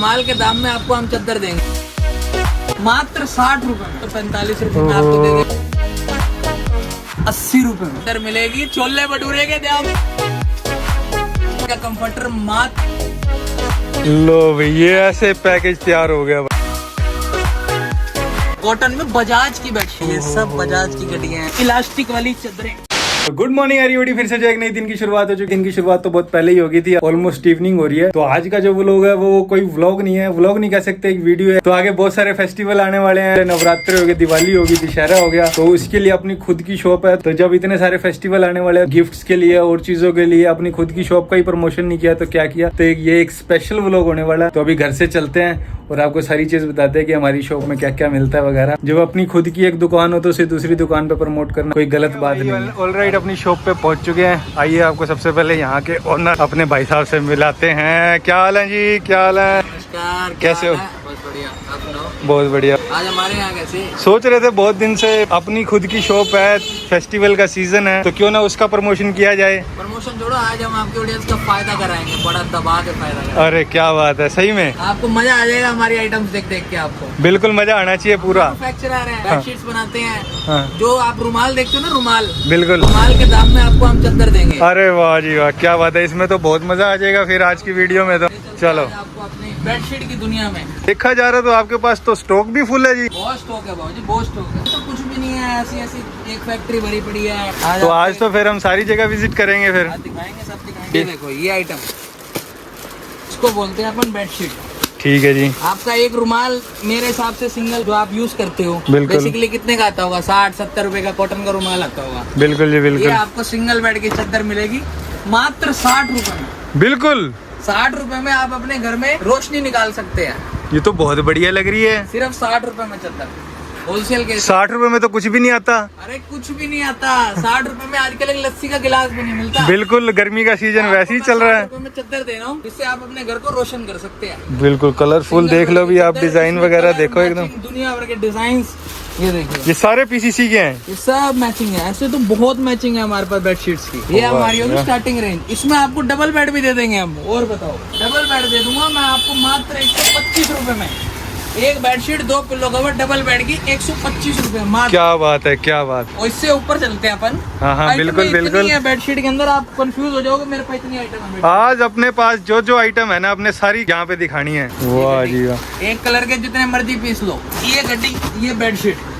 रुमाल के दाम में आपको हम चादर देंगे मात्र 60 रुपए में। तो 45 रुपए में आपको दे देंगे 80 रुपए में चादर मिलेगी छोले भटूरे के दाम का कंफर्टर मात्र। लो भाई ये ऐसे पैकेज तैयार हो गया। कॉटन में बजाज की बेडशीट, ये सब बजाज की घड़ियां हैं, इलास्टिक वाली चादरें। गुड मॉर्निंग एवरीबॉडी, फिर से जो एक नई दिन की शुरुआत हो चुकी है। दिन की शुरुआत तो बहुत पहले ही हो गई थी, ऑलमोस्ट इवनिंग हो रही है। तो आज का जो व्लॉग है वो कोई व्लॉग नहीं है, व्लॉग नहीं कह सकते, एक वीडियो है। तो आगे बहुत सारे फेस्टिवल आने वाले हैं, नवरात्रि हो गए, दिवाली होगी, दशहरा हो गया। तो उसके लिए अपनी खुद की शॉप है। तो जब इतने सारे फेस्टिवल आने वाले हैं, गिफ्ट्स के लिए और चीजों के लिए अपनी खुद की शॉप का ही प्रमोशन नहीं किया तो क्या किया। तो ये एक स्पेशल व्लॉग होने वाला है। तो अभी घर से चलते हैं और आपको सारी चीज बताते हैं कि हमारी शॉप में क्या क्या मिलता है वगैरह। जब अपनी खुद की एक दुकान हो तो उसे दूसरी दुकान पे प्रमोट करना कोई गलत बात नहीं है। ऑलराइट, अपनी शॉप पे पहुंच चुके हैं। आइए आपको सबसे पहले यहाँ के ओनर अपने भाई साहब से मिलाते हैं। क्या हाल है जी, क्या हाल है? नमस्कार, कैसे हो? बहुत बढ़िया, आप सुनाओ? बहुत बढ़िया। आज हमारे यहाँ कैसे सोच रहे थे बहुत दिन से अपनी खुद की शॉप है, फेस्टिवल का सीजन है, तो क्यों ना उसका प्रमोशन किया जाए। प्रमोशन जोड़ो, आज हम आपके ऑडियंस का फायदा कराएंगे, बड़ा दबा के फायदा कराएंगे। अरे क्या बात है, सही में आपको मजा आ जाएगा हमारी आइटम्स देख देख के। आपको बिल्कुल मजा आना चाहिए पूरा। मैन्युफैक्चरर है, हाँ। बेडशीट्स बनाते हैं। हाँ। जो आप रुमाल देखते हो ना, रुमाल, बिल्कुल। रुमाल के दाम में आपको हम चादर देंगे। अरे वाह जी वाह, क्या बात है। इसमें तो बहुत मजा आ जाएगा फिर आज की वीडियो में। तो चलो, आज आपको अपनी बेडशीट की दुनिया में देखा जा रहा है तो आपके पास तो स्टॉक भी फुल है जी। बहुत स्टॉक है बाबू जी, बहुत स्टॉक है। तो कुछ भी नहीं है, ऐसी ऐसी एक फैक्ट्री भरी पड़ी है। तो आज तो फिर हम सारी जगह विजिट करेंगे फिर। दिखाएंगे, सब दिखाएंगे। ये देखो, ये आइटम, इसको बोलते हैं अपन बेडशीट। ठीक है जी। आपका एक रुमाल मेरे हिसाब से सिंगल जो आप यूज करते हो, बिल्कुल। बेसिकली कितने का आता होगा? 60-70 रुपए का कॉटन का रुमाल आता होगा। बिल्कुल जी, ये बिल्कुल आपको सिंगल बेड की चादर मिलेगी मात्र 60 रुपए में। बिल्कुल। 60 रुपए में आप अपने घर में रोशनी निकाल सकते हैं। ये तो बहुत बढ़िया लग रही है। सिर्फ 60 रुपए में चादर, होलसेल के। 60 रुपए में तो कुछ भी नहीं आता। अरे कुछ भी नहीं आता। 60 रुपए में आजकल एक लस्सी का गिलास भी नहीं मिलता। बिल्कुल, गर्मी का सीजन वैसे ही चल रहा है। 60 रुपए में चादर दे रहा हूँ, जिससे आप अपने घर को रोशन कर सकते हैं। बिल्कुल कलरफुल, देख लो भी आप, डिजाइन वगैरह देखो एकदम। दुनिया भर के डिजाइन, ये देखिए, ये सारे पीसीसी के हैं। ये सब मैचिंग है। ऐसे तो बहुत मैचिंग है हमारे पास बेडशीट्स की। ये हमारी होगी स्टार्टिंग रेंज। इसमें आपको डबल बेड भी दे देंगे हम। और बताओ, डबल बेड दे दूंगा मैं आपको मात्र 125 रुपए में। एक bedsheet 2 pillow cover double bed की 125 रुपए मात्र। क्या बात है, क्या बात। और इससे ऊपर चलते हैं अपन। हाँ हाँ, बिल्कुल बिल्कुल। बेडशीट के अंदर आप कंफ्यूज हो जाओगे, मेरे पास इतनी आइटम है। आज अपने पास जो जो आइटम है ना, अपने सारी यहाँ पे दिखानी है। वाह जी वाह। एक कलर के जितने मर्जी पीस लो। ये गड्डी, ये बेडशीट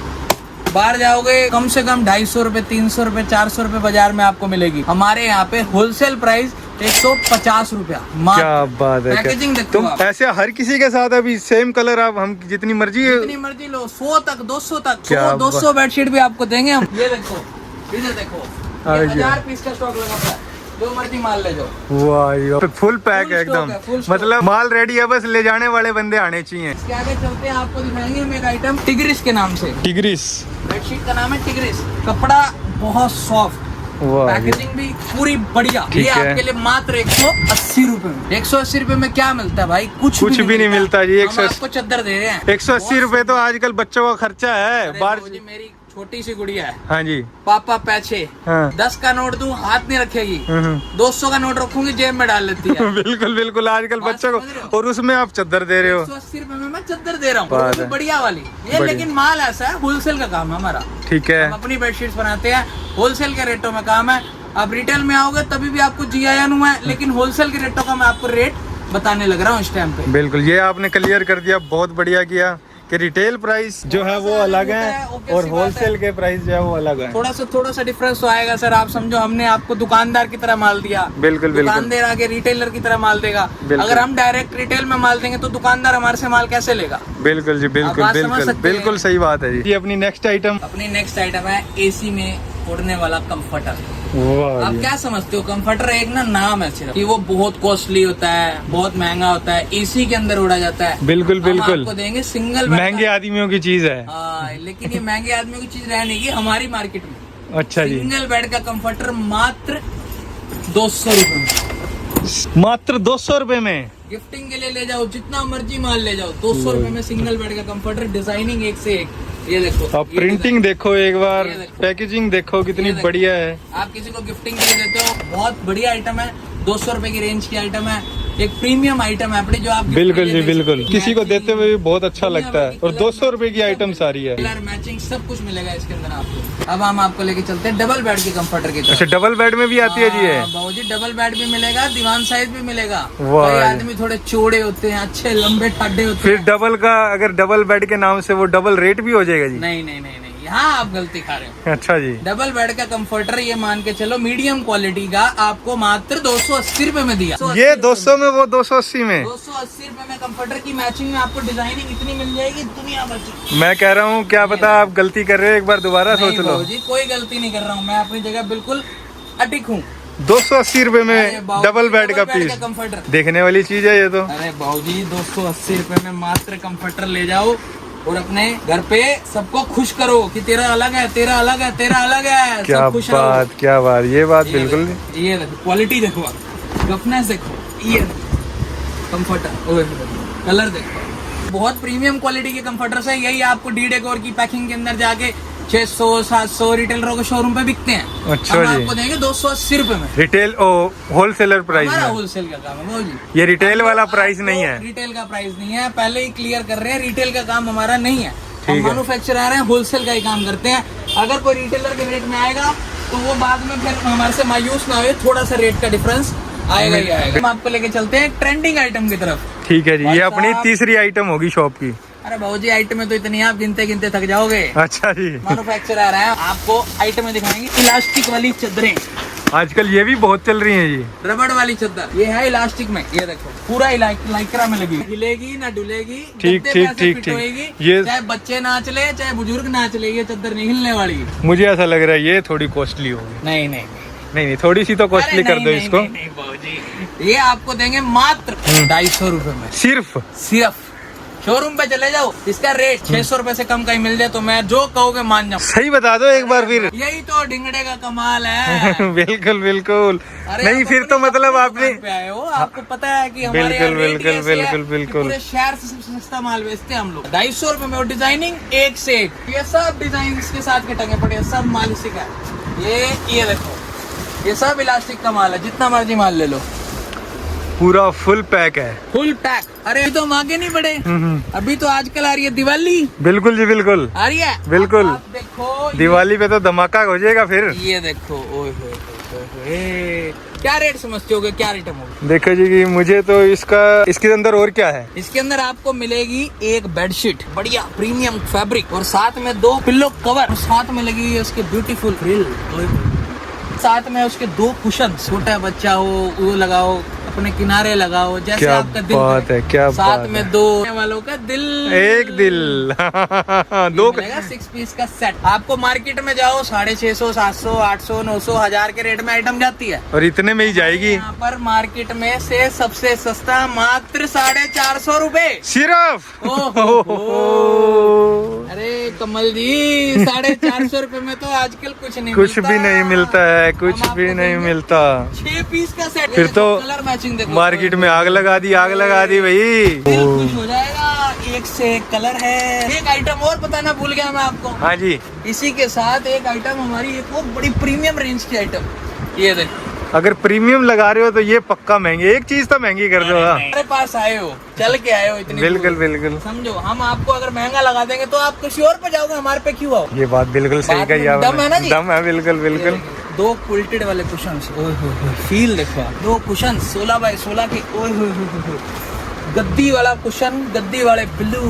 बाहर जाओगे कम से कम 250 रुपए, 300 रुपए, 400 रुपए बाजार में आपको मिलेगी। हमारे यहाँ पे होलसेल प्राइस 150 रुपया। क्या बात है। पैकेजिंग देखो तुम आप। ऐसे हर किसी के साथ अभी सेम कलर आप हम जितनी मर्जी लो, 100 तक, 200 तक, क्या 200 बेडशीट भी आपको देंगे हम। ये देखो, इधर देखो, अरे 1000 पीस का स्टॉक लगा हुआ है, जो मर्जी माल ले जाओ। वाह, फुल पैक है एकदम। Full stock. मतलब माल रेडी है, बस ले जाने वाले बंदे आने चाहिए। इसके आगे चलते हैं, आपको दिखाएंगे हम एक आइटम टिग्रिस के नाम से। टिग्रिस बेडशीट का नाम है टिग्रिस। कपड़ा बहुत सॉफ्ट, पैकेजिंग भी पूरी बढ़िया। ये आपके लिए मात्र 180 रुपए में। 180 रुपए में क्या मिलता है भाई? कुछ भी नहीं मिलता जी। हम आपको चादर दे रहे हैं। 180 रुपए तो आजकल बच्चों का खर्चा है। बाहर मेरी छोटी सी गुड़िया है, हाँ जी, पापा पैसे, हाँ। 10 का नोट दूं हाथ नहीं रखेगी, 200 का नोट रखूंगी जेब में डाल लेती है। बिल्कुल बिल्कुल, आजकल बच्चों को, और उसमें आप चादर दे रहे हो। 180 रुपए में मैं चादर दे रहा हूँ, बढ़िया वाली ये। लेकिन माल ऐसा है, होलसेल का काम है हमारा। ठीक है, हम अपनी बेडशीट्स बनाते हैं, होलसेल के रेटों में काम है। आप रिटेल में आओगे तभी भी आपको GIN हुआ है, लेकिन होलसेल के रेटों का मैं आपको रेट बताने लग रहा हूँ इस टाइम पे। बिल्कुल, ये आपने क्लियर कर दिया, बहुत बढ़िया किया कि रिटेल प्राइस जो है वो अलग है और होलसेल के प्राइस जो है वो अलग है। थोड़ा सा डिफरेंस तो आएगा सर। आप समझो, हमने आपको दुकानदार की तरह माल दिया, बिल्कुल बिल्कुल, दुकानदार आगे रिटेलर की तरह माल देगा। अगर हम डायरेक्ट रिटेल में माल देंगे तो दुकानदार हमारे से माल कैसे लेगा? बिल्कुल जी, बिल्कुल बिल्कुल बिल्कुल सही बात है जी। अपनी नेक्स्ट आइटम, अपनी नेक्स्ट आइटम है AC में उड़ने वाला कंफर्टर। वाह, आप क्या समझते हो? कंफर्टर एक ना नाम है सिर्फ, कि वो बहुत कॉस्टली होता है, बहुत महंगा होता है, AC के अंदर उड़ा जाता है। बिल्कुल बिल्कुल, आपको देंगे सिंगल, महंगे आदमियों की चीज है। लेकिन ये महंगे आदमियों की चीज रहने की हमारी मार्केट में। अच्छा जी, सिंगल बेड का कंफर्टर मात्र 200 रुपए में। मात्र 200 रुपए में। गिफ्टिंग के लिए ले जाओ, जितना मर्जी माल ले जाओ। 200 रुपए में सिंगल बेड का कंफर्टर, डिजाइनिंग एक से एक। ये देखो, आप प्रिंटिंग देखो एक बार, पैकेजिंग देखो कितनी बढ़िया है। आप किसी को गिफ्टिंग के लिए देते हो, बहुत बढ़िया आइटम है। 200 रुपए की रेंज की आइटम है। एक प्रीमियम आइटम है अपनी जो आप बिल्कुल जी बिल्कुल, किसी को देते हुए भी बहुत अच्छा लगता है। और 200 रुपए की आइटम सारी है। कलर मैचिंग सब कुछ मिलेगा इसके अंदर आपको। अब हम आपको लेके चलते हैं डबल बेड के कंफर्टर की तरफ। अच्छा, डबल बेड में भी आती है जी ये? बाबूजी डबल बेड भी मिलेगा, दीवान साइज भी मिलेगा। वाह। कई आदमी थोड़े चौड़े होते हैं, अच्छे लंबे ठाडे होते फिर हैं। डबल का, अगर डबल बेड के नाम से वो डबल रेट भी हो जाएगा जी? नहीं नहीं नहीं नहीं, यहाँ आप गलती खा रहे हो। अच्छा जी। डबल बेड का कंफर्टर ये मान के चलो मीडियम क्वालिटी का आपको मात्र 280 रुपए में दिया। ये 200 में, वो 280 में। 280 रुपए में कंफर्टर की मैचिंग में आपको डिजाइनिंग इतनी मिल जाएगी दुनिया भर की। मैं कह रहा हूँ क्या पता आप गलती कर रहे हो, एक बार दोबारा सोच लो। जी कोई गलती नहीं कर रहा हूँ, मैं अपनी जगह बिल्कुल अटिक हूँ। 280 रुपए में डबल बेड का पीस, कंफर्टर देखने वाली चीज है ये तो। अरे बाबूजी 280 रुपए में मात्र कंफर्टर ले जाओ और अपने घर पे सबको खुश करो कि तेरा अलग है, तेरा अलग है, तेरा अलग है। क्या सब खुश रहो। बात, क्या बात, ये बात बिल्कुल। ये देखो क्वालिटी देखो, रफनेस देखो, ये कंफर्टर, कलर देखो, बहुत प्रीमियम क्वालिटी के कंफर्टर है। यही आपको डी डेकोर की पैकिंग के अंदर जाके 600-700 रिटेलरों के शोरूम पे बिकते हैं। अच्छा हम जी। आपको देंगे 280 रुपए में। रिटेल ओ होलसेलर प्राइस हमारा में? होलसेल का काम है वो जी। ये रिटेल वाला प्राइस नहीं है? रिटेल का प्राइस नहीं है, पहले ही क्लियर कर रहे हैं, रिटेल का काम हमारा नहीं है। हम ठीक है। मैन्युफैक्चरर हैं, होलसेल का ही काम करते हैं। अगर कोई रिटेलर के रेट में आएगा तो वो बाद में फिर हमारे से मायूस ना हो, थोड़ा सा रेट का डिफरेंस आएगा ही आएगा। हम आपको लेके चलते हैं ट्रेंडिंग आइटम की तरफ। ठीक है जी, ये भाई अपनी साहब। तीसरी आइटम होगी शॉप की। अरे बाबूजी आइटम में तो इतनी आप गिनते गिनते थक जाओगे। अच्छा जी। मैन्युफैक्चरर है, आपको आइटम दिखाएंगे। इलास्टिक वाली चादरें आजकल ये भी बहुत चल रही हैं जी। रबड़ वाली चादर, ये है इलास्टिक में, ये देखो पूरा लाइक्रा में लगी, हिलेगी ना डुलेगी, ठीक, गद्दे ठीक, पे ऐसे ठीक, फिट ठीक। होएगी। ये- चाहे बच्चे नाच ले चाहे बुजुर्ग नाच ले, ये चादर नहीं हिलने वाली। मुझे ऐसा लग रहा है ये थोड़ी कॉस्टली होगी। नहीं नहीं नहीं, थोड़ी सी तो कॉस्टली कर दो इसको। नहीं बाबूजी, ये आपको देंगे मात्र 250 रुपए में। सिर्फ? सिर्फ शोरूम पे चले जाओ, इसका रेट 600 रुपए से कम का ही मिल जाए तो मैं जो कहोगे मान जाऊँ। सही बता दो एक बार फिर। यही तो ढिंगड़े का कमाल है। बिल्कुल बिल्कुल। अरे नहीं आप फिर तो अपनी मतलब दुकान आपने पे आए हो, आपको पता है कि हमारे बिल्कुल, यहाँ रेट बिल्कुल, कैसे है बिल्कुल, कि बिल्कुल। पूरे शहर से सबसे सस्ता माल बेचते हैं हम लोग। 250 रुपए में, और डिजाइनिंग एक से एक, ये सब डिजाइन इसके साथ के टंगे पड़े हैं, सब माल इसी का है। ये देखो, ये सब इलास्टिक का माल है, जितना मर्जी माल ले लो, पूरा फुल पैक है। Full pack. अरे अभी तो हम आगे नहीं बढ़े, अभी तो आजकल आ रही है दिवाली, बिल्कुल जी बिल्कुल। आ रही है बिल्कुल। आप देखो दिवाली पे तो धमाका हो जाएगा फिर। ये देखो, ओए होए होए, क्या रेट समझते होगे, क्या रेट होगा? देखो जी कि मुझे तो इसके अंदर और क्या है? इसके अंदर आपको मिलेगी एक बेडशीट, बढ़िया प्रीमियम फैब्रिक, और साथ में 2 पिल्लो कवर, और साथ में लगी है उसके ब्यूटीफुल फ्रिल, साथ में उसके 2 कुशन। छोटा बच्चा हो वो लगाओ, अपने किनारे लगाओ, जैसे क्या आपका दिल बात करे। है, क्या साथ बात में है। 2 वालों का दिल, एक दिल। दो 6 पीस का सेट। आपको मार्केट में जाओ 650, 700, 800, 900, 1000 के रेट में आइटम जाती है। और इतने में ही जाएगी यहाँ पर मार्केट में से सबसे सस्ता मात्र 450 रुपए सिर्फ। अरे कमल जी, 450 रुपए में तो आजकल कुछ नहीं कुछ मिलता। भी नहीं मिलता है, कुछ हम आपको भी नहीं देंगे मिलता। 6 पीस का सेट। फिर तो कलर मैचिंग देखो, मार्केट में आग लगा दी, आग लगा दी भाई। दिल खुश हो जाएगा, एक से एक कलर है। एक आइटम और बताना भूल गया मैं आपको। हाँ जी। इसी के साथ एक आइटम हमारी एक और बड़ी प्रीमियम रेंज की आइटम, ये देखो। अगर प्रीमियम लगा रहे हो तो ये पक्का महंगी, एक चीज तो महंगी कर दो। हाँ हमारे पास आए हो, चल के आए हो इतनी बिल्कुल दूर। बिल्कुल। समझो, हम आपको अगर महंगा लगा देंगे तो आप किसी और पे जाओगे, हमारे पे क्यों आओ? ये बात बिल्कुल सही बात कही में आपने। दम है ना जी? दम है, बिल्कुल बिल्कुल। 2 क्विल्टेड वाले कुशन्स, ओए होए होए, फील देखो आप। 2 कुशन 16 बाय 16 के, ओए होए होए होए। गद्दी वाला कुशन, गद्दी वाले ब्लू,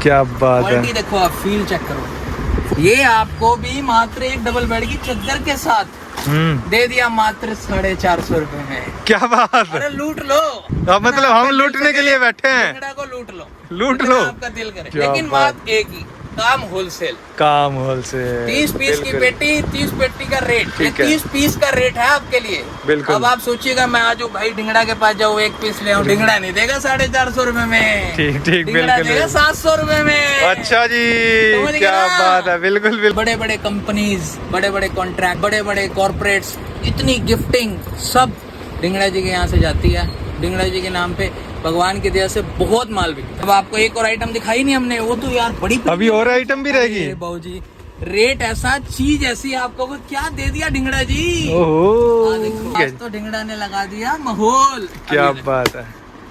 क्या बात है। क्वालिटी देखो आप, फील चेक करो। ये आपको भी मात्र एक डबल बेड की चादर के साथ दे दिया मात्र 450 रुपए में। क्या बात है। अरे लूट लो। अब मतलब हम लूटने के लिए बैठे हैं। ढिंगड़ा को लूट लो, लूट जितना लो। आपका दिल करे, क्या लेकिन बात। बात एक ही, काम होलसेल। काम होलसेल। 30 पीस की बिल्कुल। पेटी, 30 पेटी का रेट, ये ठीक है। 30 पीस का रेट है आपके लिए। बिल्कुल। अब आप सोचिएगा मैं आज भाई ढिंगड़ा के पास जाऊँ, 1 पीस ले आऊँ, ढिंगड़ा नहीं देगा 450 रुपए में। ठीक ठीक ढिंगड़ा बिल्कुल। देगा 700 रुपए में। अच्छा जी, समझ गए क्या ना? बात है, बिल्कुल बिल्कुल। बड़े बड़े कंपनीज, बड़े बड़े कॉन्ट्रैक्ट, बड़े बड़े कॉर्पोरेट्स, इतनी गिफ्टिंग सब ढिंगड़ा जी के यहाँ से जाती है। ढिंगड़ा जी के नाम पे भगवान की दया से बहुत माल बिकता है। अब आपको एक और आइटम दिखाई नहीं हमने, वो तो यार बड़ी अभी और आइटम भी रहेगी। बाबूजी रेट ऐसा, चीज ऐसी, आपको को क्या दे दिया ढिंगड़ा जी। ओहो देखो आज तो ढिंगड़ा ने लगा दिया माहौल। क्या अभी बात है।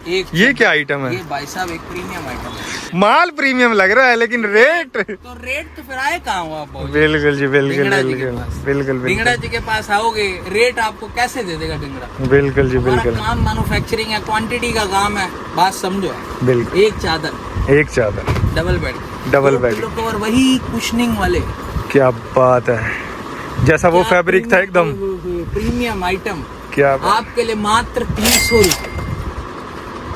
एक ये क्या आइटम है? ये भाई साहब एक प्रीमियम आइटम है। माल प्रीमियम लग रहा है लेकिन रेट तो रेट तो फिर आए कहाँ हो आप? बिल्कुल जी बिल्कुल ढिंगड़ा जी के बिल्कुल पास। बिल्कुल ढिंगड़ा बिल्कुल जी के पास आओगे, रेट आपको कैसे दे देगा ढिंगड़ा? बिल्कुल जी हमारा बिल्कुल काम मैन्युफैक्चरिंग है, क्वांटिटी का काम है, बात समझो। बिल्कुल। एक चादर, एक चादर, double bed, double bed, pillow cover, वही कुशनिंग वाले। क्या बात है, जैसा वो फैब्रिक था एकदम प्रीमियम आइटम। क्या बात। आपके लिए मात्र 300 रुपए।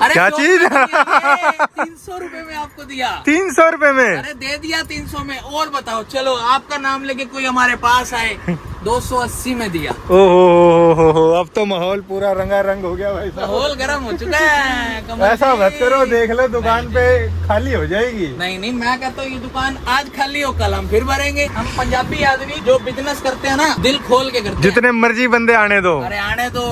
अरे क्या चीज? 300 रुपए में आपको दिया। 300 रुपए में? अरे दे दिया 300 में। और बताओ, चलो आपका नाम लेके कोई हमारे पास आए, 280 में दिया। ओहो अब तो माहौल पूरा रंगारंग हो गया भाई साहब। माहौल गर्म हो चुका है कमल ऐसा जी। मत करो, देख लो दुकान पे खाली हो जाएगी। नहीं नहीं, मैं कहता हूँ ये दुकान आज खाली हो, कल हम फिर भरेंगे। हम पंजाबी आदमी जो बिजनेस करते हैं ना, दिल खोल के करते हैं। जितने मर्जी बंदे आने दो। अरे आने दो,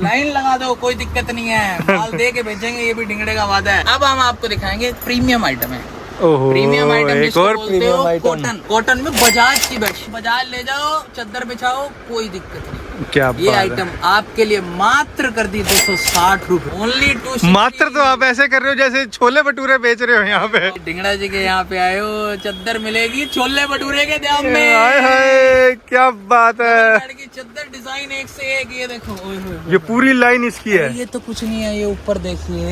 लाइन लगा दो, कोई दिक्कत नहीं है। माल दे के भेजेंगे, ये भी ढिंगड़े का वादा है। अब हम आपको दिखाएंगे प्रीमियम आइटम है। ओहो प्रीमियम आइटम एक जिसको और बोलते प्रीमियम हो, आइटम। कॉटन। कॉटन में बजाज की बेडशीट, बजाज ले जाओ, चादर बिछाओ, कोई दिक्कत नहीं। क्या ये बात आइटम आपके लिए मात्र कर दी 260 रुपए, ओनली 260। मात्र तो आप ऐसे कर रहे हो जैसे छोले भटूरे बेच रहे हो यहाँ पे। ढिंगड़ा जी के यहाँ पे आए हो, चादर मिलेगी छोले भटूरे के दाम में। हाय हाय क्या बात है। बेड की चादर डिजाइन एक से एक, ये देखो। ओए होए होए। ये पूरी लाइन इसकी है। ये तो कुछ नहीं है, ये ऊपर देखिए,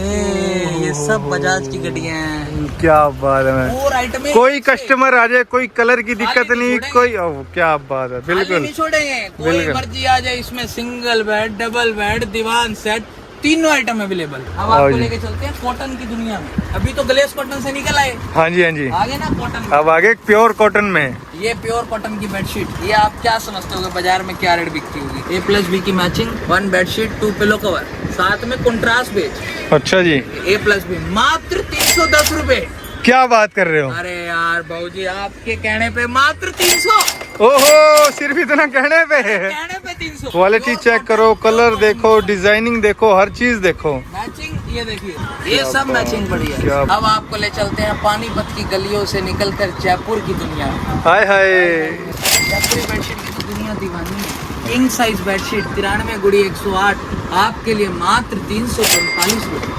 ये सब बजाज की गड्डियां हैं। क्या बात है। और आइटम है, कोई कस्टमर आ जाए, कोई कलर की दिक्कत खाली नहीं नहीं, छोड़ेंगे। कोई क्या बात है। खाली बिल्कुल नहीं छोड़ेंगे, कोई बिल्कुल। मर्जी आ जाए। इसमें सिंगल बेड, डबल बेड, दीवान सेट, तीनों आइटम अवेलेबल। अब आओ आपको जी। लेके चलते हैं कॉटन की दुनिया में। अभी तो ग्लेस कॉटन से निकल आए, हाँ जी हाँ जी। आगे ना कॉटन में। अब आगे प्योर कॉटन में। ये प्योर कॉटन की बेडशीट, ये आप क्या समझते हो बाजार में क्या रेट बिकती होगी? A+B की मैचिंग, 1 बेडशीट, 2 पिलो कवर, साथ में कंट्रास्ट बेच। अच्छा जी। A+B मात्र 310 रुपए। क्या बात कर रहे हो? अरे यार बाबूजी, आपके कहने पे मात्र 300। ओहो सिर्फ इतना कहने पे। कहने पे 300। क्वालिटी चेक करो, कलर देखो, डिजाइनिंग देखो, हर चीज देखो। मैचिंग ये देखिए, ये सब मैचिंग बढ़िया क्या- है। अब आपको ले चलते हैं पानीपत की गलियों से निकलकर जयपुर की दुनिया में। हाय हाय। जयपुरी बेडशीट की तो दुनिया दीवानी है। किंग साइज बेडशीट 93 गुड़ी 108 आपके लिए मात्र 345 रुपए।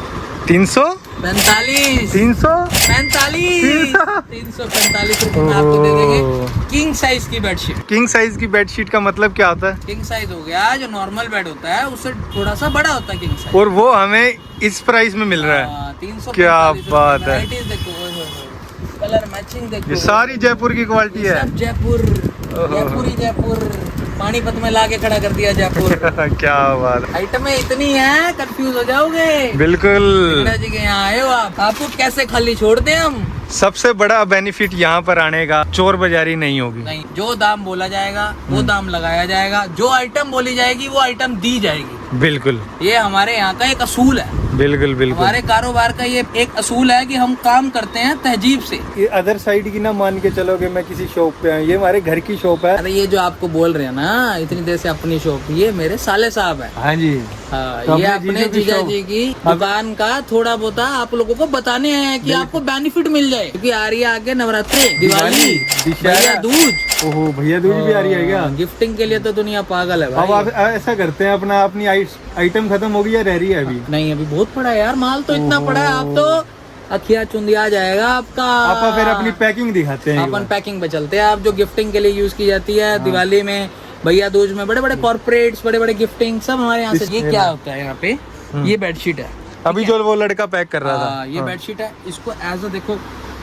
345 345 रुपए में आपको दे देंगे किंग साइज की बेडशीट। किंग साइज की बेडशीट का मतलब क्या होता है? किंग साइज हो गया जो नॉर्मल बेड होता है, उससे थोड़ा सा बड़ा होता है किंग साइज। और वो हमें इस प्राइस में मिल रहा है। 345 क्या बात है। वैराइटीज देखो, ओए होए होए। कलर मैचिंग देखो, ये सारी जयपुर की क्वालिटी है। सब जयपुर, जयपुरी जयपुर, पानीपत में लाके खड़ा कर दिया जयपुर। क्या बात है। आइटमें इतनी हैं, कंफ्यूज हो जाओगे। बिल्कुल। ढिंगड़ा जी के यहाँ आए हो आप, आपको कैसे खाली छोड़ दें हम? सबसे बड़ा बेनिफिट यहाँ पर आने का, चोर बाजारी नहीं होगी। नहीं, जो दाम बोला जाएगा वो दाम लगाया जाएगा, जो आइटम बोली जाएगी वो आइटम दी जाएगी। बिल्कुल ये हमारे यहाँ का एक असूल है। बिल्कुल बिल्कुल। हमारे कारोबार का ये एक असूल है कि हम काम करते हैं तहजीब से। ये अदर साइड की ना मान के चलोगे, मैं किसी शॉप पे आया, ये हमारे घर की शॉप है। अरे ये जो आपको बोल रहे हैं ना इतनी देर से अपनी शॉप, ये मेरे साले साहब है। हाँ जी। हाँ, तो ये अपने अपने जीजू की जीजा शॉप। जी की दुकान का थोड़ा बहुत आप लोगों को बताने आए हैं कि आपको बेनिफिट मिल जाए, क्योंकि आ रही है आगे नवरात्रि, दिवाली, दशहरा। भैया दूज। ओहो भैया दूज भी आ रही है क्या? गिफ्टिंग के लिए तो दुनिया पागल है अब भाई। आप ऐसा करते हैं, अपना अपनी आइटम खत्म हो गई या रह रही है अभी? नहीं, अभी बहुत पड़ा है यार, माल तो इतना पड़ा है, आप तो अखिया चुंदिया जाएगा आपका। आप फिर अपनी पैकिंग दिखाते हैं। अपन पैकिंग पे चलते हैं। आप जो गिफ्टिंग के लिए यूज की जाती है, दिवाली में, भैया दूज में, बड़े बड़े कॉर्पोरेट्स, बड़े बड़े गिफ्टिंग सब हमारे यहाँ से। ये क्या होता है यहाँ पे, ये बेडशीट है। अभी जो वो लड़का पैक कर रहा था। ये बेडशीट है, इसको एज अ देखो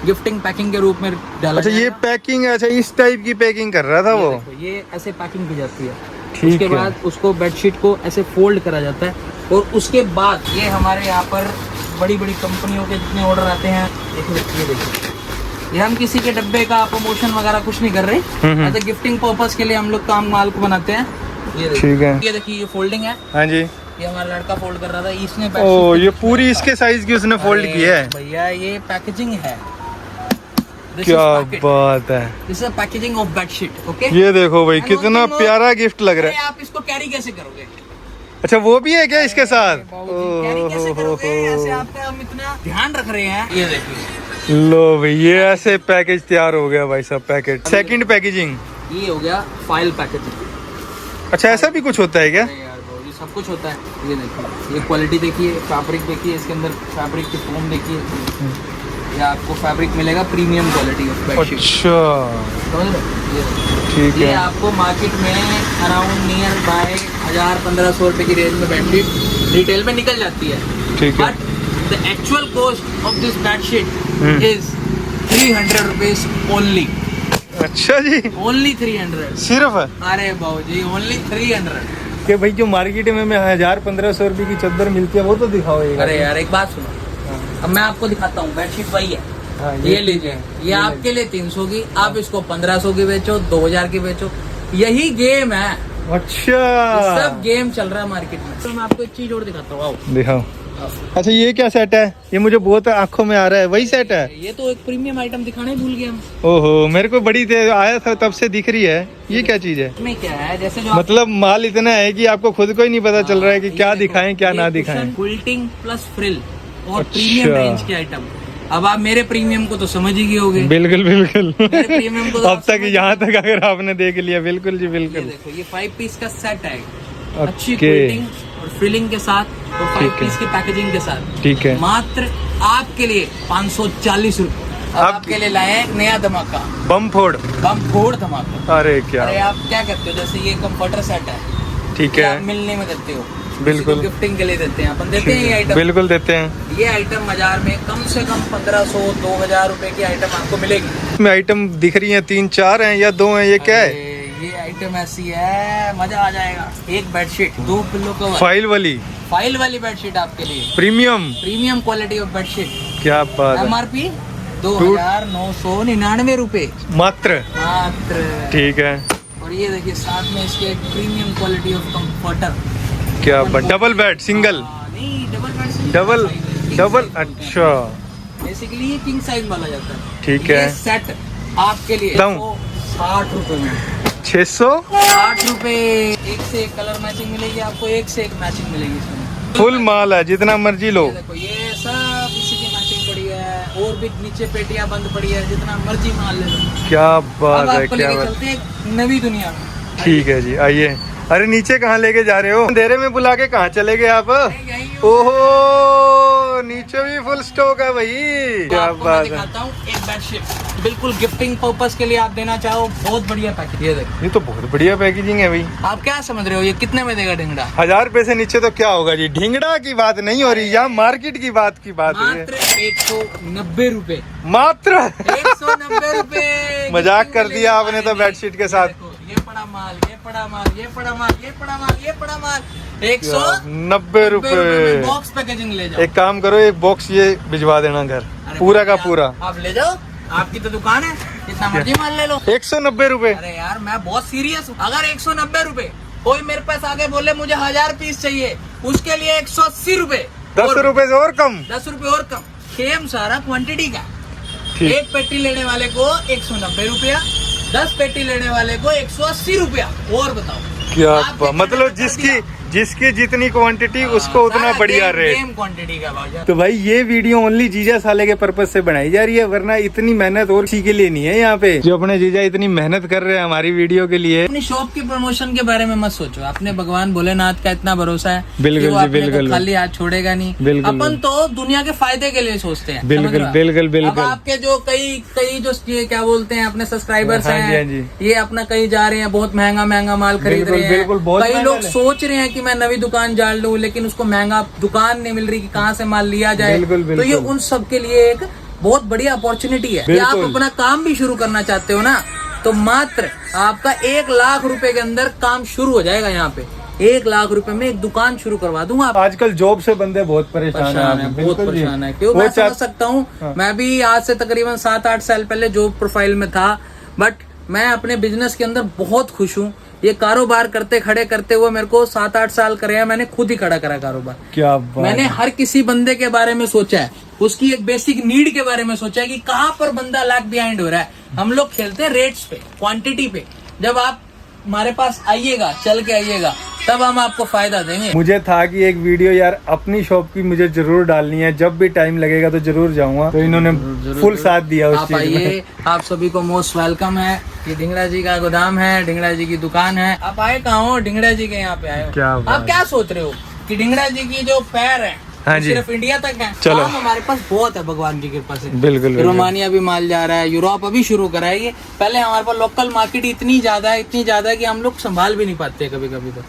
गिफ्टिंग पैकिंग के रूप में डाला अच्छा ये जाएगा। पैकिंग, अच्छा इस टाइप की पैकिंग कर रहा था ये वो। देखो, ये ऐसे पैकिंग की जाती है। ठीक उसके है। बाद उसको बेडशीट को ऐसे फोल्ड करा जाता है, और उसके बाद ये हमारे यहाँ पर बड़ी बड़ी कंपनियों के जितने ऑर्डर आते हैं, देखो ये देखो, ये हम किसी के डब्बे का प्रमोशन वगैरह कुछ नहीं कर रहे, ऐसे गिफ्टिंग पर्पस के लिए हम लोग काम माल को बनाते हैं। ये देखिए, ठीक है। ये देखिए, ये फोल्डिंग है। हाँ जी। ये हमारा लड़का फोल्ड कर रहा था, इसने ओ bedsheet ये पूरी इसके साइज की उसने फोल्ड अरे की है। भैया ये पैकेजिंग है। क्या बात है। This is packaging of bedsheet. Okay, ये देखो भाई कितना प्यारा गिफ्ट लग रहा है। आप इसको कैरी कैसे करोगे? अच्छा वो भी है क्या इसके साथ? कैरी कैसे करोगे? ऐसे आपका हम इतना ध्यान रख रहे हैं। ये देखिए, लो भाई, ये ऐसे पैकेज तैयार हो गया भाई साहब। पैकेट सेकंड पैकेजिंग, ये हो गया फाइल पैकेजिंग। अच्छा ऐसा भी कुछ होता है क्या? अरे यार bro, ये सब कुछ होता है। ये देखिए, ये क्वालिटी देखिए, फैब्रिक देखिए, इसके अंदर फैब्रिक की फोम देखिए। ये आपको फैब्रिक मिलेगा प्रीमियम क्वालिटी ऑफ बेडशीट। अच्छा समझ रहे? ये ठीक ये है। आपको मार्केट में अराउंड नियर बाय 1000-1500 रुपए की रेंज में बेडशीट रिटेल में निकल जाती है। ठीक है। But the actual cost of this bedsheet is 300 rupees only. अच्छा जी, ओनली 300 सिर्फ? अरे बाबूजी, ओनली 300। कि भाई जो मार्केट में 1000-1500 रुपए की चादर मिलती है वो तो दिखाओ एक। अरे यार एक बात सुनो, अब मैं आपको दिखाता हूँ। बेडशीट वही है। हाँ, ये लीजिए, ये आपके लिए 300 की, आप इसको 1500 की बेचो, 2000 की बेचो, यही गेम है। अच्छा ये सब गेम चल रहा है मार्केट में। तो मैं आपको एक चीज और दिखाता हूँ, आओ। दिखाओ। अच्छा ये क्या सेट है? ये मुझे बहुत आंखों में आ रहा है, वही सेट है? ये तो एक प्रीमियम आइटम दिखाने ही भूल गए हम। ओहो, मेरे को बड़ी देर आया था तब से दिख रही है। ये क्या चीज है? इसमें क्या है, जैसे जो मतलब माल इतना है कि आपको खुद को ही नहीं पता चल रहा है कि क्या दिखाएं क्या ना दिखाएं। क्विल्टिंग प्लस फ्रिल और अच्छा। प्रीमियम रेंज के आइटम। अब आप मेरे प्रीमियम को तो समझ ही गए होगे। बिल्कुल बिल्कुल। मेरे प्रीमियम को तो अब आप तक समझ यहाँ गए। तक अगर आपने देख लिया, बिल्कुल जी ये बिल्कुल। देखो, ये 5 पीस का सेट है। अच्छी ओके। क्विल्टिंग और फिलिंग के साथ और 5 ठीक है। पीस की पैकेजिंग के साथ। ठीक है। मात्र आपके लिए 540 रुपए। आपके लिए लाए हैं एक नया धमाका, बम फोड़। बम फोड़ धमाका। अरे क्या, अरे आप क्या करते हो, जैसे ये कंफर्टर सेट है, ठीक ये है। आप मिलने में देते हो, बिल्कुल। गिफ्टिंग के लिए देते हैं, अपन देते हैं ये आइटम। बिल्कुल देते हैं। ये आइटम बाजार में कम से कम 1500-2000 रुपए की आइटम आपको मिलेगी। इसमें आइटम दिख रही हैं 3-4 हैं या 2 हैं, ये क्या है? अरे, ये आइटम ऐसी है, मजा आ जाएगा। एक बेडशीट, 2 पिल्लो कवर, फाइल वाली फाइल वाली बेडशीट आपके लिए, premium. Premium quality of bedsheet. क्या बात है। MRP 2999 रुपए मात्र। मात्र। ठीक है। और ये देखिए साथ में इसके प्रीमियम क्वालिटी ऑफ कंफर्टर। क्या डबल बेड सिंगल? नहीं, डबल बेड से डबल king डबल size में। अच्छा बेसिकली ये किंग साइज माना जाता है। ठीक ये है। सेट आपके लिए बताऊं? 60 रुपए में। 660 रुपए। एक से एक कलर मैचिंग मिलेगी आपको, एक से एक मैचिंग मिलेगी इसमें। फुल माल है, जितना मर्जी लो। ये देखो, ये सब इसी की मैचिंग पड़ी है, और भी नीचे पेटियां बंद पड़ी है, जितना मर्जी माल ले लो। क्या अब बात है, आपको क्या लेके बात। चलते हैं एक नवी दुनिया में। ठीक है जी, आइए। अरे नीचे कहाँ लेके जा रहे हो? अंधेरे में बुला के कहाँ चले गए आप? यही हूँ। ओहो, नीचे भी फुल स्टॉक है भाई। तो क्या आपको मैं बात है। दिखाता हूँ एक बेडशीट, बिल्कुल गिफ्टिंग पर्पस के लिए आप देना चाहो, बहुत बढ़िया पैकेज। ये देखो, ये तो बहुत बढ़िया पैकेजिंग है भाई। आप क्या समझ रहे हो ये कितने में देगा ढिंगड़ा? 1000 रुपए से नीचे तो क्या होगा जी? ढिंगड़ा की बात नहीं हो रही, यहाँ मार्केट की बात है। मात्र 190 रुपए। मात्र 190 रुपए। मजाक कर दिया आपने तो बेडशीट के साथ। ये पड़ा माल, ये पड़ा माल, ये पड़ा माल, ये पड़ा माल, ये पड़ा माल। 190 रुपए। बॉक्स पैकेजिंग ले जाओ। एक काम करो, एक बॉक्स ये भिजवा देना घर, अरे पूरा का भाई, पूरा। आप ले जाओ, आपकी तो दुकान है, जितना मर्जी माल ले लो। 190 रुपए। अरे यार मैं बहुत सीरियस हूँ। अगर 190 रुपए कोई मेरे पास आके बोले मुझे 1000 पीस चाहिए, उसके लिए 180 रुपए। 10 रुपए से और कम। 10 रुपए और कम। सेम सारा क्वांटिटी का। ठीक। एक पेटी लेने वाले को 190 रुपया, 10 पेटी लेने वाले को 180 रुपया। और बताओ क्या आपने मतलब कर दिया। जिसकी जितनी क्वांटिटी उसको उतना सारा बढ़िया गेम- रेट। गेम क्वांटिटी का भाई। तो भाई ये वीडियो ओनली जीजा साले के पर्पज से बनाई जा रही है, वरना इतनी मेहनत और किसी के लिए नहीं है। यहाँ पे जो अपने जीजा इतनी मेहनत कर रहे हैं हमारी वीडियो के लिए। अपनी शॉप की प्रमोशन के बारे में मत सोचो, अपने भगवान भोलेनाथ का इतना भरोसा है बिल्कुल कि वो जी, अपने को बिल्कुल। खाली हाथ छोड़ेगा नहीं। बिल्कुल, अपन तो दुनिया के फायदे के लिए सोचते हैं। बिल्कुल, समझ रहे हो? बिल्कुल, बिल्कुल। अब आपके जो कई जो ये क्या बोलते हैं अपने सब्सक्राइबर्स हाँ जी, हाँ हैं, जी। ये अपना कहीं जा रहे हैं, बहुत महंगा महंगा माल खरीद बिल्कुल, रहे हैं। बिल्कुल, बहुत कई महंगा लोग है। सोच रहे हैं कि मैं नवी दुकान डाल लूं, लेकिन उसको महंगा दुकान नहीं मिल रही कि कहाँ से माल लिया जाए। बिल्कुल, तो ये बिल्कुल। उन सब के लिए एक बहुत बढ़िया अपॉर्चुनिटी है कि आप बिल्कुल। अपना काम भी शुरू करना चाहते हो ना, तो मात्र आपका 1 लाख रुपए के अंदर काम शुरू हो जाएगा। यहाँ पे 1 लाख रुपए में एक दुकान शुरू करवा दूंगा आप। आजकल जॉब से बंदे बहुत परेशान है, हैं। बहुत बिल्कुल जी। परेशान है। क्यों, वो मैं समझ चाह- सकता हूँ। हाँ। मैं भी आज से तकरीबन 7-8 साल पहले जॉब प्रोफाइल में था, बट मैं अपने बिजनेस के अंदर बहुत खुश हूँ। ये कारोबार खड़े करते हुए मेरे को 7-8 साल करे हैं, मैंने खुद ही खड़ा करा कारोबार। क्या बात मैंने हर किसी बंदे के बारे में सोचा है, उसकी एक बेसिक नीड के बारे में सोचा है कि कहाँ पर बंदा लैग बिहाइंड हो रहा है। हम लोग खेलते हैं रेट्स पे, क्वांटिटी पे। जब आप हमारे पास आइएगा, चल के आइएगा, तब हम आपको फायदा देंगे। मुझे था कि एक वीडियो यार अपनी शॉप की मुझे जरूर डालनी है, जब भी टाइम लगेगा तो जरूर जाऊंगा। तो इन्होंने फुल साथ दिया उस आप चीज में। आइए, आप सभी को मोस्ट वेलकम है। ये ढिंगड़ा जी का गोदाम है, ढिंगड़ा जी की दुकान है। आप आए कहाँ हो? ढिंगड़ा जी के यहाँ पे आए हो। क्या बात आप क्या सोच रहे हो कि ढिंगड़ा जी की जो पैर है हाँ वो जी। सिर्फ इंडिया तक है? चलो। काम हमारे पास बहुत है भगवान की कृपा से। बिल्कुल रोमानिया भी माल जा रहा है, यूरोप अभी शुरू करा है। ये पहले हमारे पास लोकल मार्केट इतनी ज्यादा है कि हम लोग संभाल भी नहीं पाते कभी कभी तो।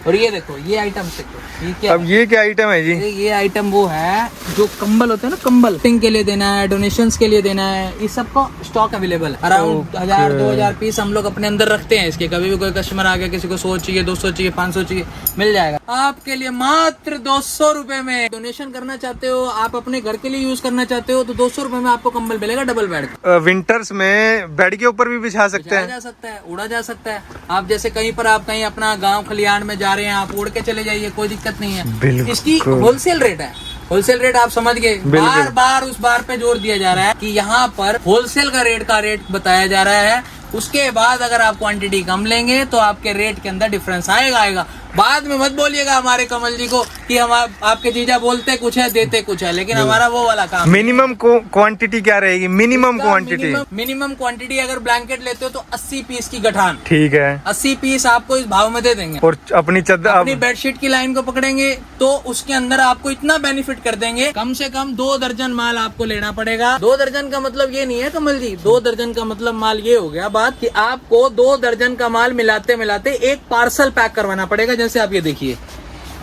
और ये देखो, ये आइटम देखो, ये क्या अब ये क्या आइटम है जी? ये आइटम वो है जो कंबल होते हैं ना, कंबल टिंग के लिए देना है, डोनेशंस के लिए देना है। इस सब का स्टॉक अवेलेबल है। अराउंड 1000-2000 पीस हम लोग अपने अंदर रखते हैं इसके। कभी भी कोई कस्टमर आ गया, किसी को 100 चाहिए, 200 चाहिए, 500 चाहिए, मिल जाएगा आपके लिए मात्र 200 रुपए में। डोनेशन करना चाहते हो, आप अपने घर के लिए यूज करना चाहते हो तो 200 रुपए में आपको कंबल मिलेगा डबल बेड का। विंटर्स में बेड के ऊपर भी बिछा सकते हैं। जा सकता है, उड़ा जा सकता है। आप जैसे कहीं पर आप कहीं अपना गांव खलियान में जा रहे हैं, आप उड़ के चले जाइए, कोई दिक्कत नहीं है। इसकी होलसेल रेट है। होलसेल रेट आप समझ गए। बार बार उस बार पे जोर दिया जा रहा है कि यहाँ पर होलसेल का रेट बताया जा रहा है। उसके बाद अगर आप क्वांटिटी कम लेंगे तो आपके रेट के अंदर डिफरेंस आएगा। बाद में मत बोलिएगा हमारे कमल जी को कि हम आपके जीजा बोलते कुछ है देते कुछ है, लेकिन हमारा वो वाला काम। मिनिमम क्वांटिटी क्या रहेगी? मिनिमम क्वांटिटी अगर ब्लैंकेट लेते हो तो 80 पीस की गठान। ठीक है, 80 पीस आपको इस भाव में दे देंगे। और अपनी चादर, अपनी बेडशीट की लाइन को पकड़ेंगे तो उसके अंदर आपको इतना बेनिफिट कर देंगे। कम से कम 2 दर्जन माल आपको लेना पड़ेगा। 2 दर्जन का मतलब ये नहीं है कमल जी, 2 दर्जन का मतलब माल ये हो गया बात कि आपको 2 दर्जन का माल मिलाते मिलाते एक पार्सल पैक करवाना पड़ेगा। जैसे आप ये देखिए,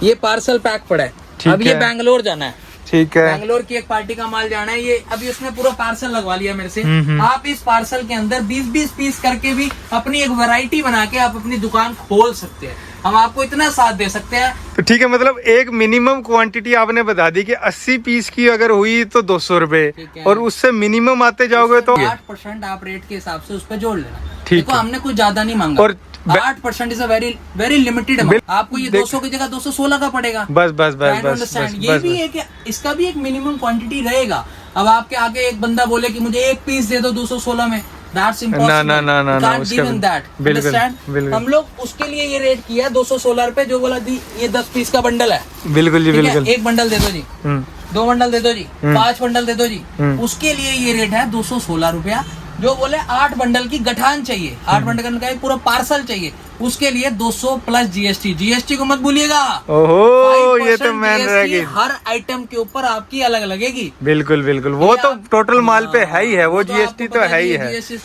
ये पार्सल पैक पड़ा है। अब ये बैंगलोर जाना है। ठीक है, बैंगलोर की एक पार्टी का माल जाना है। ये अभी उसने पूरा पार्सल लगवा लिया मेरे से। आप इस पार्सल के अंदर 20-20 पीस करके भी अपनी एक वैरायटी बना के आप अपनी दुकान खोल सकते हैं। हम आपको इतना साथ दे सकते हैं। तो ठीक है, मतलब एक मिनिमम क्वांटिटी आपने बता दी कि 80 पीस की अगर हुई तो 200 रुपए, और उससे मिनिमम आते जाओगे तो 8% आप रेट के हिसाब से उस पर जोड़ लेना। ठीक देखो, हमने कुछ ज्यादा नहीं मांगा। और 8% is a very limited amount. आपको ये 200 की जगह 216 का पड़ेगा। बस ये भी है कि इसका भी एक मिनिमम क्वांटिटी रहेगा। अब आपके आगे एक बंदा बोले कि मुझे एक पीस दे दो 216 में, दैट्स इम्पॉसिबल। बिल्कुल, हम लोग उसके लिए ये रेट किया 216 रुपए। जो बोला दी ये 10 पीस का बंडल है। बिल्कुल जी, बिल्कुल। एक बंडल दे दो जी, 2 बंडल दे दो जी, 5 बंडल दे दो जी, उसके लिए ये रेट है 216 रुपया। जो बोले 8 बंडल की गठान चाहिए, 8 बंडल का पूरा पार्सल चाहिए, उसके लिए 200 प्लस जीएसटी। जीएसटी को मत भूलिएगा। ओहो, ये तो मैन रहेगी। हर आइटम के ऊपर आपकी अलग लगेगी। बिल्कुल, वो तो टोटल माल पे है ही है, वो जीएसटी तो है ही है। जीएसटी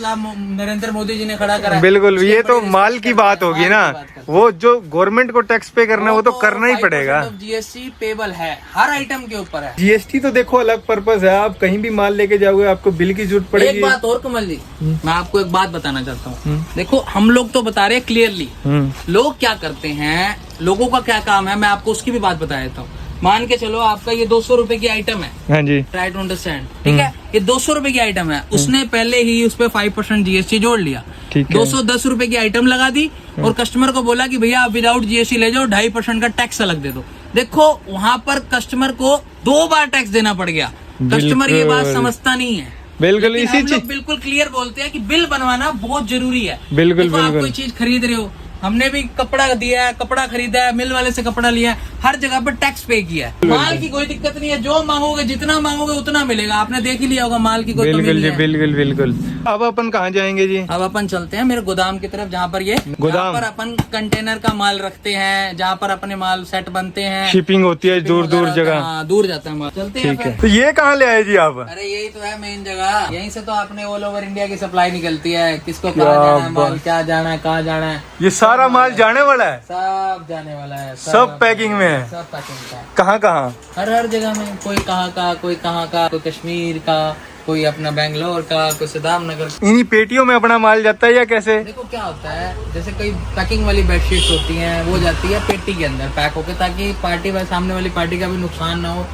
नरेंद्र मोदी जी ने खड़ा करा है। बिल्कुल, ये तो माल की बात होगी ना। वो जो गवर्नमेंट को टैक्स पे करना है वो तो करना ही पड़ेगा। जीएसटी पेबल है, हर आइटम के ऊपर है। जीएसटी तो देखो अलग पर्पज है। आप कहीं भी माल लेके जाओगे आपको बिल की जरूरत पड़ेगी। एक बात और कमल जी, मैं आपको एक बात बताना चाहता हूँ। देखो, हम लोग तो बता रहे हैं क्लियरली। लोग क्या करते हैं, लोगों का क्या काम है, मैं आपको उसकी भी बात बता देता हूँ। मान के चलो आपका ये 200 रुपए की आइटम है। हाँ जी, ट्राई टू अंडरस्टैंड। ठीक है, ये 200 रुपए की आइटम है। उसने पहले ही उस पर 5% जीएसटी जोड़ लिया। 210 रुपए की आइटम लगा दी और कस्टमर को बोला कि भैया आप विदाउट जीएसटी ले जाओ, 2.5% का टैक्स अलग दे दो। देखो, वहां पर कस्टमर को 2 बार टैक्स देना पड़ गया। कस्टमर ये बात समझता नहीं है। बिल्कुल, इसी हम लोग बिल्कुल क्लियर बोलते हैं कि बिल बनवाना बहुत जरूरी है। बिल्कुल, आप कोई चीज खरीद रहे हो, हमने भी कपड़ा दिया है, कपड़ा खरीदा है, मिल वाले से कपड़ा लिया है, हर जगह पर टैक्स पे किया है। माल की कोई दिक्कत नहीं है, जो मांगोगे जितना मांगोगे उतना मिलेगा। आपने देख ही लिया होगा, माल की कोई कमी नहीं है। बिल्कुल। अब अपन कहाँ जाएंगे जी? अब अपन चलते हैं मेरे गोदाम की तरफ, जहाँ पर गोदाम पर अपन कंटेनर का माल रखते हैं, जहाँ पर अपने माल सेट बनते हैं, शिपिंग होती है दूर जगह। दूर जाता है माल। चलते हैं। तो ये कहाँ ले आए जी आप? अरे यही तो है मेन जगह। यहीं से तो अपने ऑल ओवर इंडिया की सप्लाई निकलती है। किसको कहाँ जाना है माल, क्या जाना है, कहाँ जाना है, ये सारा माल जाने वाला है। सब जाने वाला है। सब पैकिंग में है। सब पैकिंग का। कहाँ? हर जगह में। कोई कहाँ का, कोई कहाँ का, कोई कश्मीर का, कोई अपना बेंगलोर का, कोई सिद्धार्थ नगर। इन्हीं पेटियों में अपना माल जाता है या कैसे? देखो क्या होता है, जैसे कई पैकिंग वाली बेडशीट्स होती हैं, वो जाती है पेटी के अंदर पैक होके, ताकि सामने वाली पार्टी का भी नुकसान ना हो,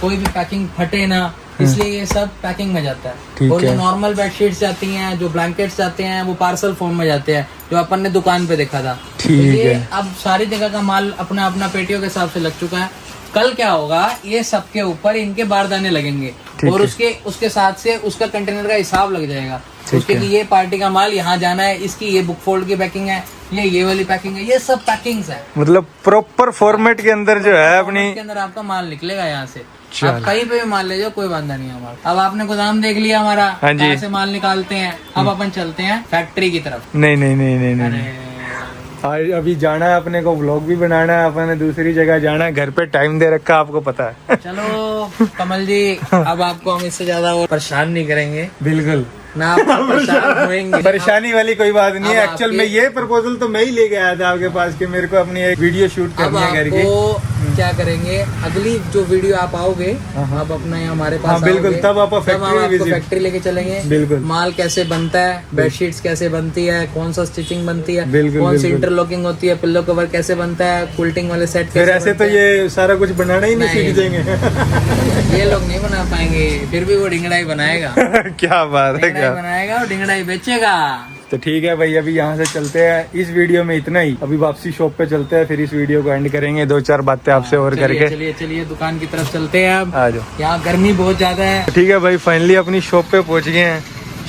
कोई भी पैकिंग फटे ना, इसलिए ये सब पैकिंग में जाता है। और जो नॉर्मल बेडशीट्स जाती हैं, जो ब्लैंकेट्स जाते हैं, वो पार्सल फॉर्म में जाते हैं, जो अपन ने दुकान पे देखा था। ठीक है। अब सारी जगह का माल अपना अपना पेटियों के हिसाब से लग चुका है। कल क्या होगा, ये सबके ऊपर इनके बारदाने लगेंगे और उसके साथ से उसका कंटेनर का हिसाब लग जाएगा। ठीक उसके है। लिए ये पार्टी का माल यहाँ जाना है, इसकी ये बुक फोल्ड की पैकिंग है, ये वाली पैकिंग है, ये सब पैकिंग्स है। मतलब प्रॉपर फॉर्मेट के अंदर जो है अपनी के अंदर आपका माल निकलेगा यहाँ से। चलो। आप कहीं पे भी माल ले जाओ, कोई बांधा नहीं है हमारा। अब आपने गोदाम देख लिया हमारा, हाँ जी। कहाँ से माल निकालते हैं। अब अपन चलते हैं फैक्ट्री की तरफ। नहीं नहीं नहीं नहीं नहीं अरे आज अभी जाना है अपने को, व्लॉग भी बनाना है, अपने दूसरी जगह जाना है, घर पे टाइम दे रखा आपको पता है। चलो कमल जी, अब आपको हम इससे ज्यादा और परेशान नहीं करेंगे बिल्कुल ना, आप परेशान होएंगे। परेशानी वाली कोई बात नहीं है। अब एक्चुअल आपके- में ये प्रपोजल तो मैं ही लेके आया था आपके पास कि मेरे को अपनी एक वीडियो शूट अब करनी है घर की। आपको क्या करेंगे, अगली जो वीडियो आप आओगे, आप अपना यहाँ हमारे पास हाँ, बिल्कुल, आओगे, तब आप हम फैक्ट्री आपको विजिट। फैक्ट्री लेके चलेंगे। बिल्कुल। माल कैसे बनता है, बेडशीट्स कैसे बनती है, कौन सा स्टिचिंग बनती है, बिल्कुल, कौन सी बिल्कुल। इंटरलॉकिंग होती है, पिल्लो कवर कैसे बनता है, कुल्टिंग वाले सेट फिर ऐसे तो ये सारा कुछ बनाना ही नहीं नहीं। सीख जाएंगे। ये लोग नहीं बना पाएंगे, फिर भी वो ढिंगड़ाई बनाएगा। क्या बात है, ढिंगड़ाई क्या बनाएगा और ढिंगड़ाई बेचेगा। तो ठीक है भाई, अभी यहाँ से चलते हैं। इस वीडियो में इतना ही, अभी वापसी शॉप पे चलते हैं, फिर इस वीडियो को एंड करेंगे, 2-4 बातें आपसे और चलिए करके। चलिए चलिए दुकान की तरफ चलते हैं। अब आ जाओ। यहाँ गर्मी बहुत ज्यादा है। ठीक है भाई, फाइनली अपनी शॉप पे पहुंच गए हैं।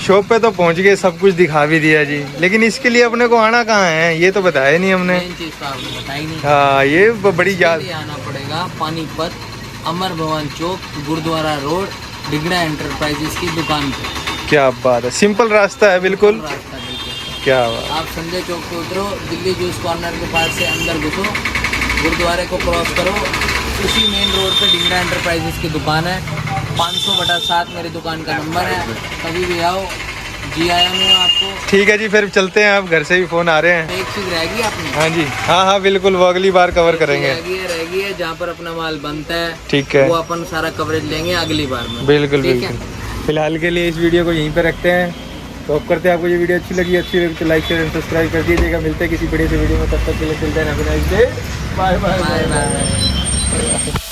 शॉप पे तो पहुंच गए, सब कुछ दिखा भी दिया जी, लेकिन इसके लिए अपने को आना कहाँ है ये तो बताया नहीं हमने। मेन चीज तो आपने बताई नहीं। हाँ, ये बड़ी याद। इसके लिए आना पड़ेगा पानीपत, अमर भवन चौक, गुरुद्वारा रोड, डिगड़ा एंटरप्राइजेस की दुकान पे। क्या बात है, सिंपल रास्ता है बिल्कुल। रास्ता बिल्कुल। क्या बात। आप संजय चौक पे उतरो, दिल्ली जूस कॉर्नर के पास से अंदर घुसो, गुरुद्वारे को क्रॉस करो, उसी मेन रोड पे डिगड़ा एंटरप्राइजेस की दुकान है। 500/7 मेरी दुकान का नंबर है, कभी भी आओ। जी आया हूँ आपको। ठीक है जी, फिर चलते हैं, आप घर से भी फोन आ रहे हैं। एक चीज रहेगी अपनी। हाँ जी, हाँ हाँ बिल्कुल, वो अगली बार कवर करेंगे। रहेगी है जहाँ पर अपना माल बनता है, ठीक है, वो अपन सारा कवरेज लेंगे अगली बार में। बिल्कुल ठीक है? बिल्कुल। फिलहाल के लिए इस वीडियो को यहीं पे रखते हैं। तो अब करते हैं, आपको ये वीडियो अच्छी लगी तो लाइक शेयर एंड सब्सक्राइब कर दीजिएगा। मिलते हैं किसी बड़े से वीडियो में, तब तक के लिए चलते हैं। Bye bye. Bye bye.